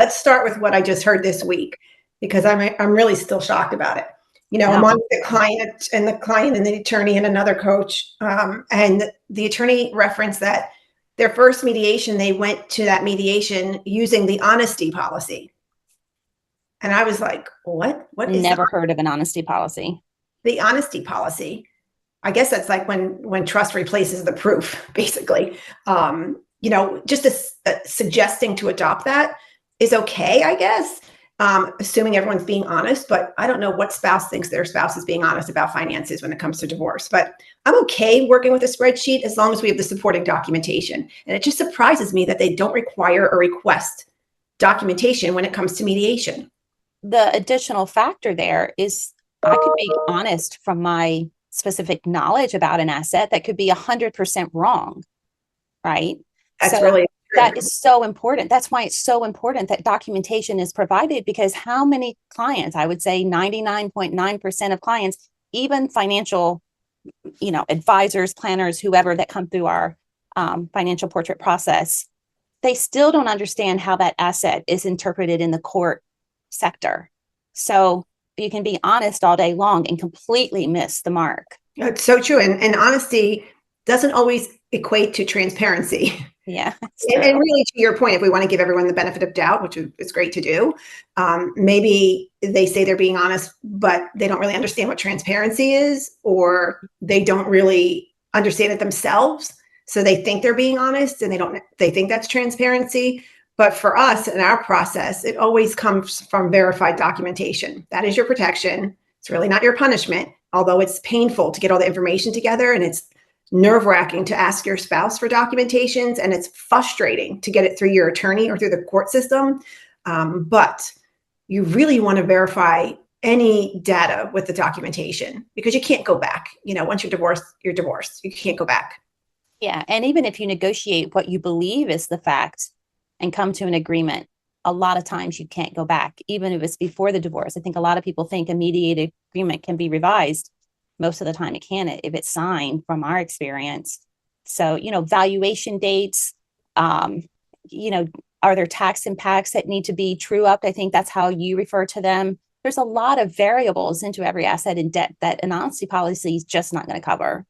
let's start with what I just heard this week, because I'm really still shocked about it. I'm Yeah. on the client and the attorney and another coach, and the attorney referenced that their first mediation, they went to that mediation using the honesty policy. And I was like, what? What is Never heard of an honesty policy. the honesty policy? I guess that's like when trust replaces the proof, basically. Just suggesting to adopt that is okay, I guess, assuming everyone's being honest. But I don't know what spouse thinks their spouse is being honest about finances when it comes to divorce. But I'm okay working with a spreadsheet as long as we have the supporting documentation. And it just surprises me that they don't require or request documentation when it comes to mediation. The additional factor there is I could be honest from my specific knowledge about an asset that could be 100% wrong, right? That's so really true. that is so important. That's why it's so important that documentation is provided, because how many clients, I would say 99.9% of clients, even financial, advisors, planners, whoever that come through our financial portrait process, they still don't understand how that asset is interpreted in the court sector. So you can be honest all day long and completely miss the mark. It's so true. And honesty doesn't always equate to transparency. Yeah. And really, to your point, if we want to give everyone the benefit of doubt, which is great to do, maybe they say they're being honest, but they don't really understand what transparency is, or they don't really understand it themselves. So they think they're being honest and they think that's transparency. But for us in our process, it always comes from verified documentation. That is your protection. It's really not your punishment, although it's painful to get all the information together, and it's nerve-wracking to ask your spouse for documentations, and it's frustrating to get it through your attorney or through the court system. But you really want to verify any data with the documentation, because you can't go back. Once you're divorced, you're divorced. You can't go back. Yeah. And even if you negotiate what you believe is the fact and come to an agreement, a lot of times you can't go back, even if it's before the divorce. I think a lot of people think a mediated agreement can be revised. Most of the time it can, if it's signed, from our experience. So, valuation dates, are there tax impacts that need to be true up? I think that's how you refer to them. There's a lot of variables into every asset and debt that an honesty policy is just not going to cover.